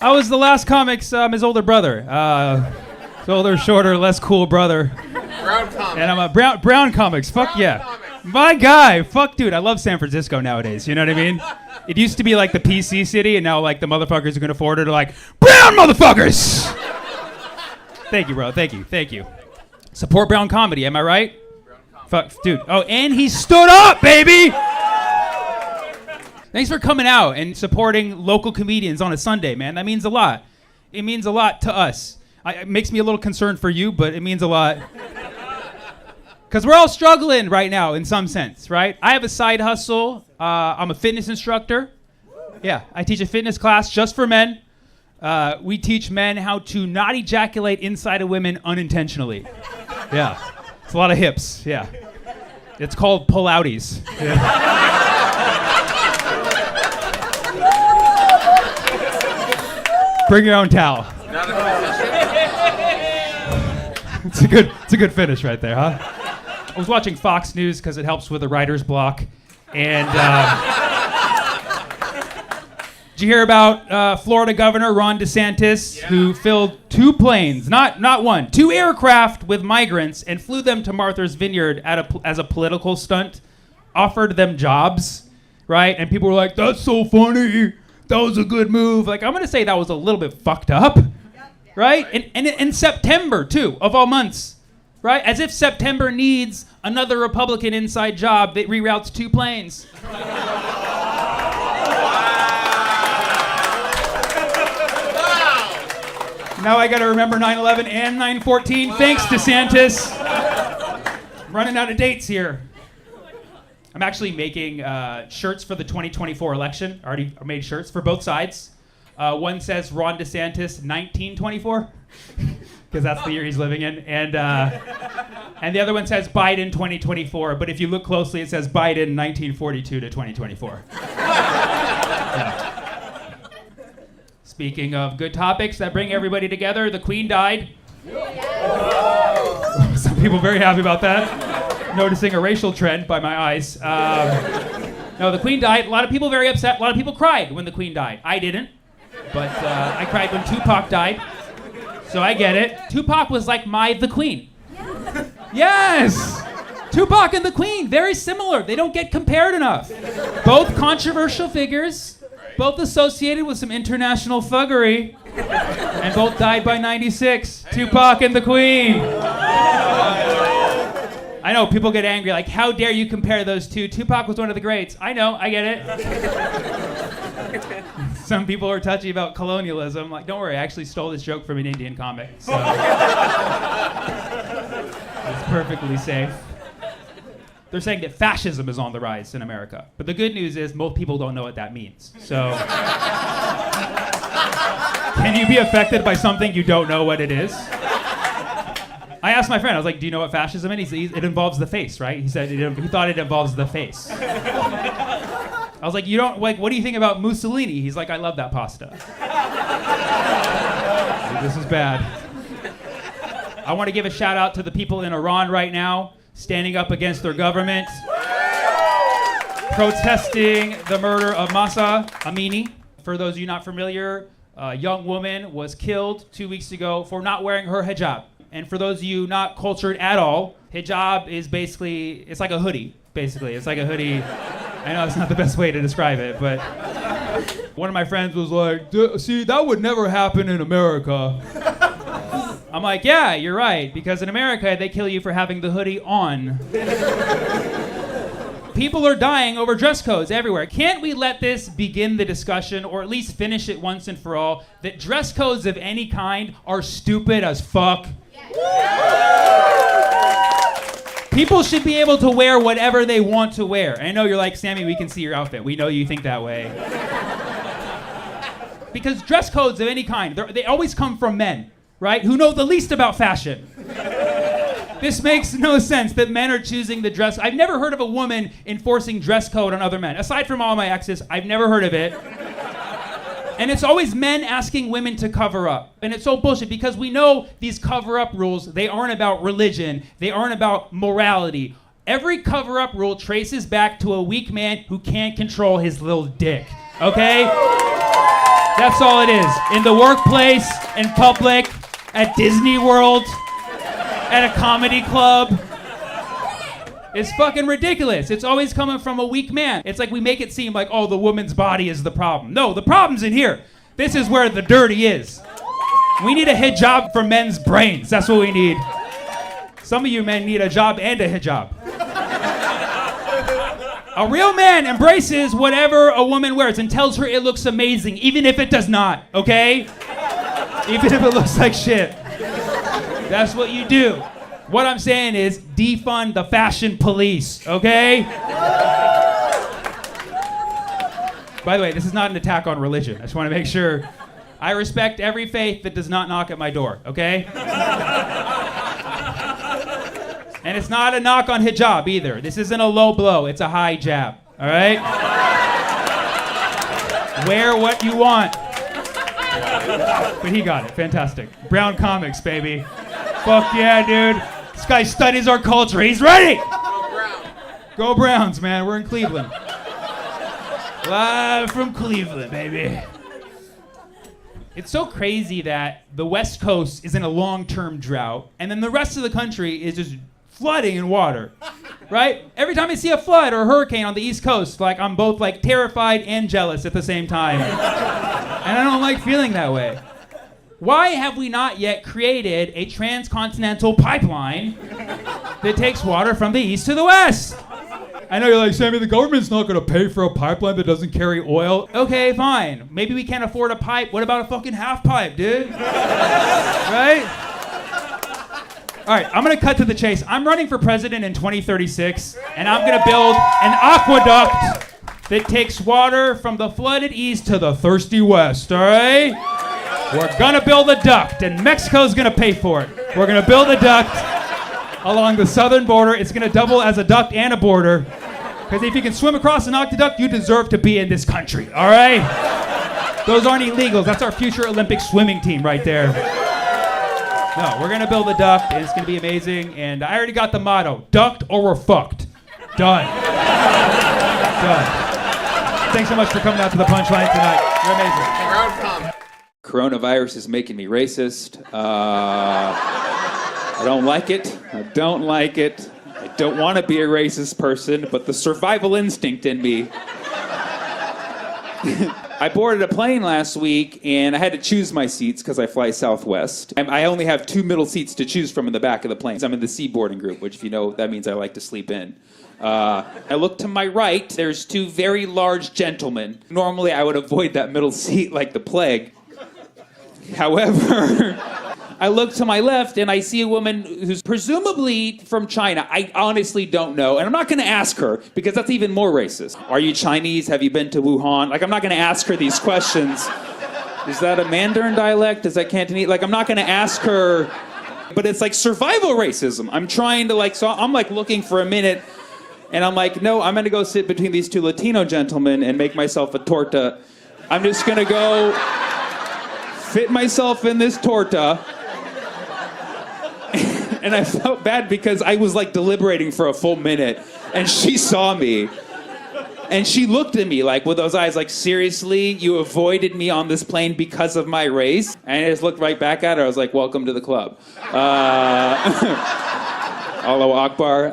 I was the last comic's his older brother. His older, shorter, less cool brother. Brown comics. And I'm a brown comics. Fuck Brown yeah. comics. My guy. Fuck, dude. I love San Francisco nowadays. You know what I mean? It used to be like the PC city, and now like the motherfuckers who can afford it are like, brown motherfuckers! Thank you, bro. Thank you. Support brown comedy, am I right? Fuck, dude. Oh, and he stood up, baby! Thanks for coming out and supporting local comedians on a Sunday, man. That means a lot. It means a lot to us. It makes me a little concerned for you, but it means a lot. Because we're all struggling right now in some sense, right? I have a side hustle. I'm a fitness instructor. Yeah, I teach a fitness class just for men. We teach men how to not ejaculate inside of women unintentionally. Yeah, it's a lot of hips, yeah. It's called pull-outies. Yeah. Bring your own towel. It's a good finish right there, huh? I was watching Fox News because it helps with the writer's block, and did you hear about Florida Governor Ron DeSantis, who filled 2 planes, not one, 2 aircraft with migrants and flew them to Martha's Vineyard as a political stunt, offered them jobs, right? And people were like, "That's so funny. That was a good move." Like, I'm gonna say that was a little bit fucked up, right? And in September too, of all months. Right? As if September needs another Republican inside job that reroutes 2 planes. Now I gotta remember 9/11 and 9/14. Thanks, DeSantis. I'm running out of dates here. I'm actually making shirts for the 2024 election. I already made shirts for both sides. One says Ron DeSantis 1924. Because that's the year he's living in, and the other one says Biden 2024, but if you look closely, it says Biden 1942 to 2024. Yeah. Speaking of good topics that bring everybody together, the Queen died. Some people very happy about that. Noticing a racial trend by my eyes. No, the Queen died. A lot of people very upset. A lot of people cried when the Queen died. I didn't, but I cried when Tupac died. So I get it. Tupac was like the Queen. Yes! Tupac and the Queen, very similar. They don't get compared enough. Both controversial figures, both associated with some international thuggery, and both died by 96. Tupac and the Queen. I know, people get angry, like, how dare you compare those two? Tupac was one of the greats. I know, I get it. Some people are touchy about colonialism. Like, don't worry, I actually stole this joke from an Indian comic. So it's perfectly safe. They're saying that fascism is on the rise in America. But the good news is most people don't know what that means. So can you be affected by something you don't know what it is? I asked my friend, I was like, do you know what fascism is? It involves the face, right? He said he thought it involves the face. I was like, what do you think about Mussolini? He's like, I love that pasta. This is bad. I want to give a shout out to the people in Iran right now, standing up against their government, protesting the murder of Mahsa Amini. For those of you not familiar, a young woman was killed 2 weeks ago for not wearing her hijab. And for those of you not cultured at all, hijab is basically, it's like a hoodie, basically. It's like a hoodie. I know it's not the best way to describe it, but one of my friends was like, see, that would never happen in America. I'm like, yeah, you're right, because in America, they kill you for having the hoodie on. People are dying over dress codes everywhere. Can't we let this begin the discussion, or at least finish it once and for all, that dress codes of any kind are stupid as fuck? People should be able to wear whatever they want to wear. I know you're like, Sammy, we can see your outfit. We know you think that way. Because dress codes of any kind, they always come from men, right? Who know the least about fashion. This makes no sense that men are choosing the dress. I've never heard of a woman enforcing dress code on other men. Aside from all my exes, I've never heard of it. And it's always men asking women to cover up. And it's so bullshit because we know these cover-up rules, they aren't about religion. They aren't about morality. Every cover-up rule traces back to a weak man who can't control his little dick. Okay? That's all it is. In the workplace, in public, at Disney World, at a comedy club. It's fucking ridiculous. It's always coming from a weak man. It's like we make it seem like, oh, the woman's body is the problem. No, the problem's in here. This is where the dirty is. We need a hijab for men's brains. That's what we need. Some of you men need a job and a hijab. A real man embraces whatever a woman wears and tells her it looks amazing, even if it does not, okay? Even if it looks like shit. That's what you do. What I'm saying is defund the fashion police, okay? By the way, this is not an attack on religion. I just want to make sure. I respect every faith that does not knock at my door, okay? And it's not a knock on hijab either. This isn't a low blow, it's a high jab, all right? Wear what you want. But he got it, fantastic. Brown comics, baby. Fuck yeah, dude. This guy studies our culture, he's ready! Go Browns. Go Browns, man, we're in Cleveland. Live from Cleveland, baby. It's so crazy that the West Coast is in a long-term drought, and then the rest of the country is just flooding in water, right? Every time I see a flood or a hurricane on the East Coast, like I'm both like terrified and jealous at the same time. And I don't like feeling that way. Why have we not yet created a transcontinental pipeline that takes water from the east to the west? I know you're like, Sammy, the government's not gonna pay for a pipeline that doesn't carry oil. Okay, fine. Maybe we can't afford a pipe. What about a fucking half pipe, dude? Right? All right, I'm gonna cut to the chase. I'm running for president in 2036, and I'm gonna build an aqueduct that takes water from the flooded east to the thirsty west, all right? We're gonna build a duct, and Mexico's gonna pay for it. We're gonna build a duct along the southern border. It's gonna double as a duct and a border. Because if you can swim across an aqueduct, you deserve to be in this country, all right? Those aren't illegals. That's our future Olympic swimming team right there. No, we're gonna build a duct, and it's gonna be amazing. And I already got the motto: duct or we're fucked. Done. Done. Thanks so much for coming out to the Punchline tonight. You're amazing. Coronavirus is making me racist. I don't like it. I don't like it. I don't want to be a racist person, but the survival instinct in me. I boarded a plane last week, and I had to choose my seats because I fly Southwest. I only have 2 middle seats to choose from in the back of the plane. I'm in the C boarding group, which, if you know, that means I like to sleep in. I look to my right. There's 2 very large gentlemen. Normally, I would avoid that middle seat like the plague. However, I look to my left, and I see a woman who's presumably from China. I honestly don't know, and I'm not going to ask her, because that's even more racist. Are you Chinese? Have you been to Wuhan? Like, I'm not going to ask her these questions. Is that a Mandarin dialect? Is that Cantonese? Like, I'm not going to ask her, but it's like survival racism. I'm trying to, like, so I'm, like, looking for a minute, and I'm like, no, I'm going to go sit between these 2 Latino gentlemen and make myself a torta. I'm just going to go fit myself in this torta. And I felt bad because I was like deliberating for a full minute, and she saw me, and she looked at me like with those eyes like, seriously, you avoided me on this plane because of my race? And I just looked right back at her. I was like, welcome to the club. Allahu Akbar.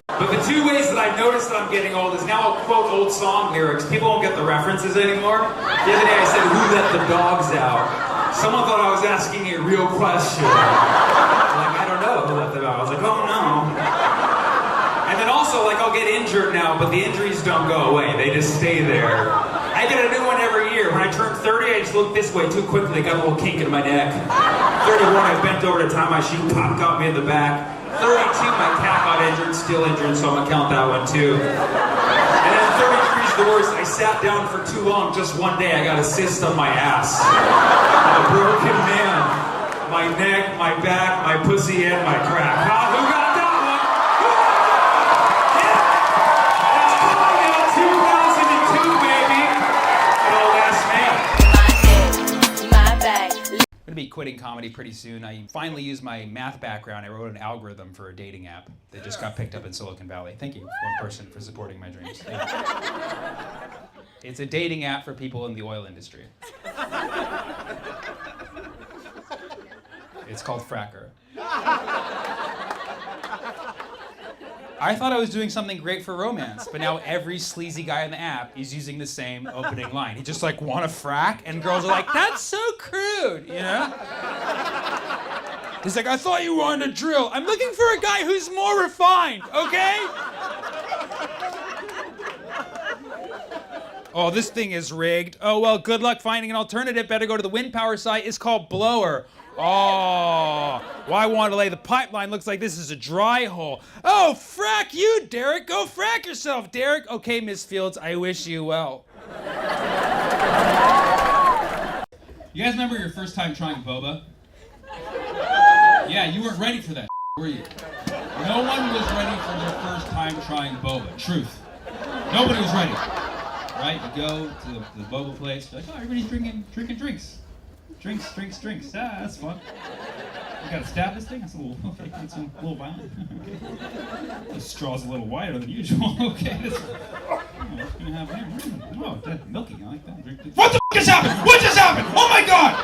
But the 2 ways that I've noticed that I'm getting old is now I'll quote old song lyrics. People won't get the references anymore. The other day I said, who let the dogs out? Someone thought I was asking a real question. Like, I don't know who let them out. I was like, oh no. And then also, like, I'll get injured now, but the injuries don't go away. They just stay there. I get a new one every year. When I turned 30, I just looked this way too quickly. Got a little kink in my neck. 31, I bent over to tie my shoe. Pop got me in the back. 32, my cat got injured, still injured, so I'm gonna count that one too. And then 33 is the worst. I sat down for too long. Just one day, I got a cyst on my ass. I'm a broken man. My neck, my back, my pussy, and my crack. Who got that one? Who got that one? Yeah! That's coming out 2002, baby. An old ass man. My bag. I'm gonna be quitting comedy pretty soon. I finally used my math background. I wrote an algorithm for a dating app that just got picked up in Silicon Valley. Thank you, one person, for supporting my dreams. It's a dating app for people in the oil industry. It's called Fracker. I thought I was doing something great for romance, but now every sleazy guy on the app is using the same opening line. He just like, wanna frack? And girls are like, that's so crude, you know? He's like, I thought you wanted to drill. I'm looking for a guy who's more refined, okay? Oh, this thing is rigged. Oh, well, good luck finding an alternative. Better go to the wind power site. It's called Blower. Oh, well, I want to lay the pipeline. Looks like this is a dry hole. Oh, frack you, Derek. Go frack yourself, Derek. Okay, Miss Fields, I wish you well. You guys remember your first time trying boba? Yeah, you weren't ready for that, were you? No one was ready for their first time trying boba. Truth. Nobody was ready. Right? You go to the boba place. You're like, oh, everybody's drinking drinks. Drinks. Ah, that's fun. You gotta stab this thing? It's a little violent. Okay. The straw's a little wider than usual. Okay. What's gonna happen here? Oh, that's milky. I like that. What the f*** just happened? What just happened? Oh my god!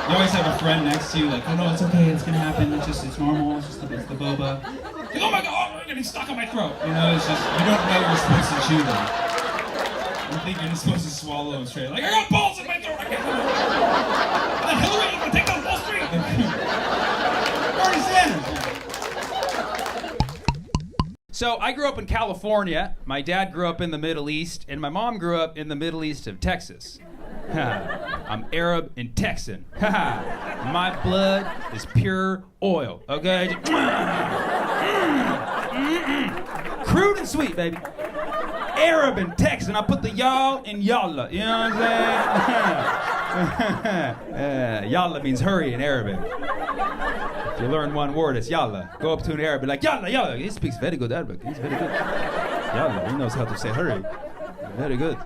You always have a friend next to you, like, oh no, it's okay, it's gonna happen. It's normal. It's the boba. Like, oh my god, I'm getting stuck on my throat. You know, it's just you don't know you're supposed to chew them. You think you're just supposed to swallow them straight. Like, I got balls in my throat. I can't do it. Hillary, you gonna take down Wall Street? Bernie Sanders. So I grew up in California. My dad grew up in the Middle East, and my mom grew up in the Middle East of Texas. I'm Arab and Texan. My blood is pure oil. Okay. Crude and sweet, baby. Arab and Texan. I put the y'all in yalla. You know what I'm saying? Yalla means hurry in Arabic. If you learn one word, it's yalla. Go up to an Arab, be like, yalla, yalla. He speaks very good Arabic. He's very good. Yalla, he knows how to say hurry. Very good.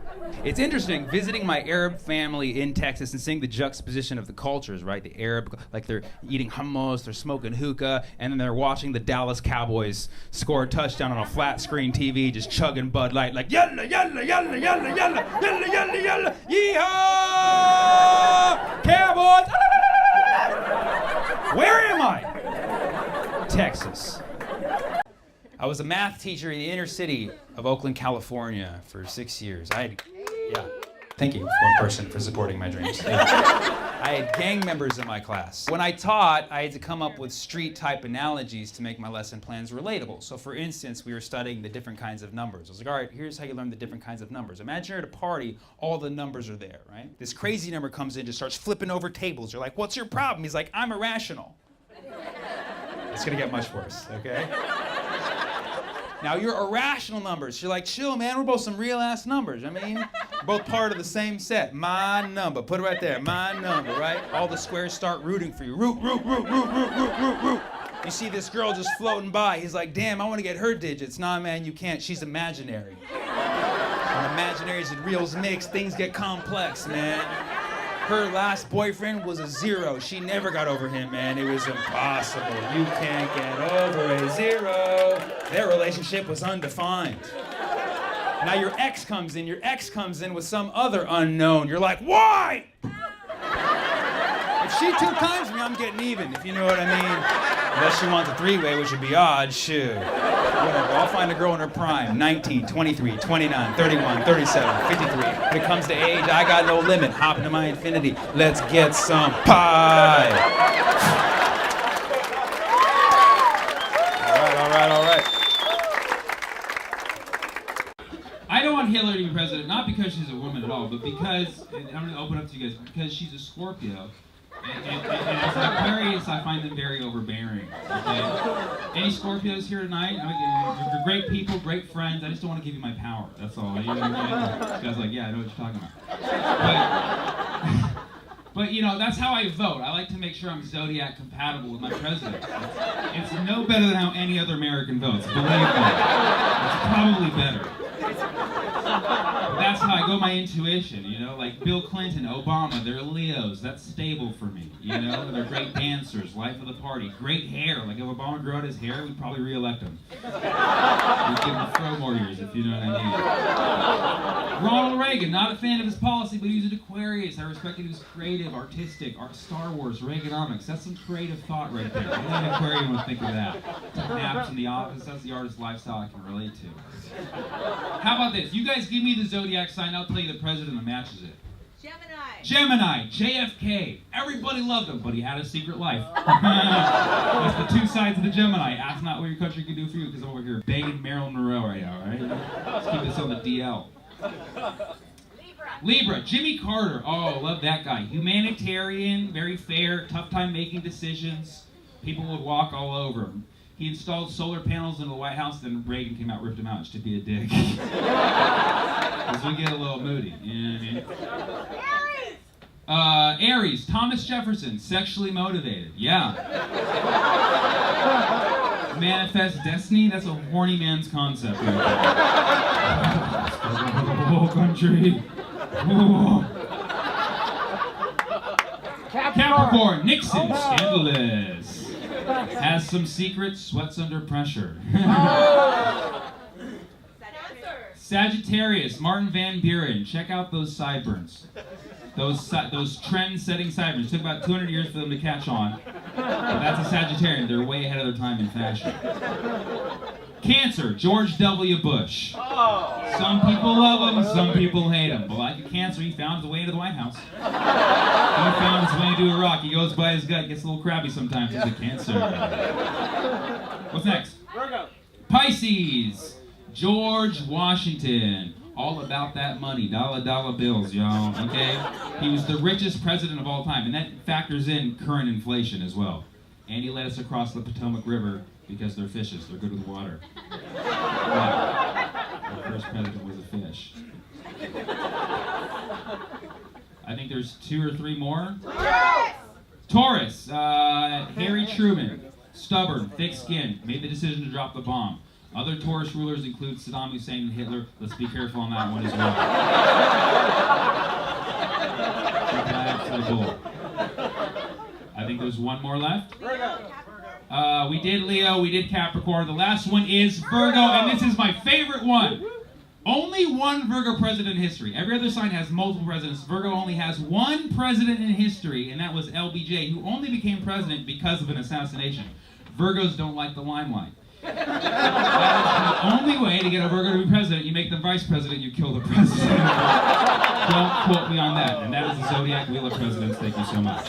It's interesting visiting my Arab family in Texas and seeing the juxtaposition of the cultures, right? The Arab, like they're eating hummus, they're smoking hookah, and then they're watching the Dallas Cowboys score a touchdown on a flat screen TV, just chugging Bud Light, like yalla, yalla, yalla, yalla, yalla, yalla, yalla, yalla, yeehaw, Cowboys! Where am I? Texas. I was a math teacher in the inner city of Oakland, California for 6 years. Thank you, one person, for supporting my dreams. I had gang members in my class. When I taught, I had to come up with street-type analogies to make my lesson plans relatable. So for instance, we were studying the different kinds of numbers. I was like, all right, here's how you learn the different kinds of numbers. Imagine you're at a party, all the numbers are there, right? This crazy number comes in, just starts flipping over tables. You're like, what's your problem? He's like, I'm irrational. It's gonna get much worse, okay? Now, you're irrational numbers. You're like, chill, man, we're both some real-ass numbers. I mean, we're both part of the same set. My number. Put it right there. My number, right? All the squares start rooting for you. Root. You see this girl just floating by. He's like, damn, I want to get her digits. Nah, man, you can't. She's imaginary. When imaginaries and reals mix, things get complex, man. Her last boyfriend was a 0. She never got over him, man. It was impossible. You can't get over a 0. Their relationship was undefined. Now your ex comes in. Your ex comes in with some other unknown. You're like, why? If she 2 times me, I'm getting even, if you know what I mean. Unless she wants a 3-way, which would be odd, shoot. Whatever, I'll find a girl in her prime, 19, 23, 29, 31, 37, 53. When it comes to age, I got no limit. Hop into my infinity. Let's get some pie. All right. I don't want Hillary to be president, not because she's a woman at all, but because, and I'm going to open up to you guys, because she's a Scorpio. And as an Aquarius, I find them very overbearing. Okay? Any Scorpios here tonight? I mean, you're great people, great friends. I just don't want to give you my power. That's all. You know, this guy's like, yeah, I know what you're talking about. But you know, that's how I vote. I like to make sure I'm zodiac compatible with my president. It's no better than how any other American votes. Believe me, it's probably better. But that's how I go. My intuition, you know, like Bill Clinton, Obama, they're Leos. That's stable for me, you know? They're great dancers, life of the party. Great hair. Like, if Obama grew out his hair, we'd probably re-elect him. We'd give him 4 more years, if you know what I mean. Ronald Reagan, not a fan of his policy, but he was an Aquarius. I respected he was creative, artistic, Star Wars, Reaganomics. That's some creative thought right there. Only an Aquarian would think of that. Naps in the office, that's the artist lifestyle I can relate to. How about this? You guys give me the zodiac sign, I'll tell you the president that matches it. Gemini, JFK. Everybody loved him, but he had a secret life. That's the 2 sides of the Gemini. Ask not what your country can do for you, because I'm over here begging Marilyn Monroe right now, right? Let's keep this on the DL. Libra, Jimmy Carter. Oh, love that guy. Humanitarian, very fair, tough time making decisions. People would walk all over him. He installed solar panels in the White House, then Reagan came out, ripped him out just to be a dick. Because we get a little moody, you know what I mean? Aries, Thomas Jefferson, sexually motivated. Yeah. Manifest destiny, that's a horny man's concept right there. The whole country. Ooh. Capricorn, Nixon, scandalous. Has some secrets, sweats under pressure. Sagittarius, Martin Van Buren. Check out those sideburns. Those trend-setting sideburns. It took about 200 years for them to catch on. But that's a Sagittarian. They're way ahead of their time in fashion. Cancer, George W. Bush. Some people love him, some people hate him. But like a Cancer, he found his way to the White House. He found his way to Iraq. He goes by his gut, gets a little crabby sometimes. He's a Cancer. What's next? Virgo. Pisces, George Washington. All about that money, dollar bills, y'all, okay? He was the richest president of all time, and that factors in current inflation as well. And he led us across the Potomac River because they're fishes, they're good with water. Our first president was a fish. I think there's 2 or 3 more. Taurus, Harry Truman, stubborn, thick-skinned, made the decision to drop the bomb. Other Taurus rulers include Saddam Hussein and Hitler. Let's be careful on that one as well. I think there's 1 more left. We did Leo, we did Capricorn. The last one is Virgo, and this is my favorite one. Only 1 Virgo president in history. Every other sign has multiple presidents. Virgo only has 1 president in history, and that was LBJ, who only became president because of an assassination. Virgos don't like the limelight. That is the only way to get a Virgo to be president. You make them vice president, you kill the president. Don't quote me on that. And that is the Zodiac Wheel of Presidents. Thank you so much.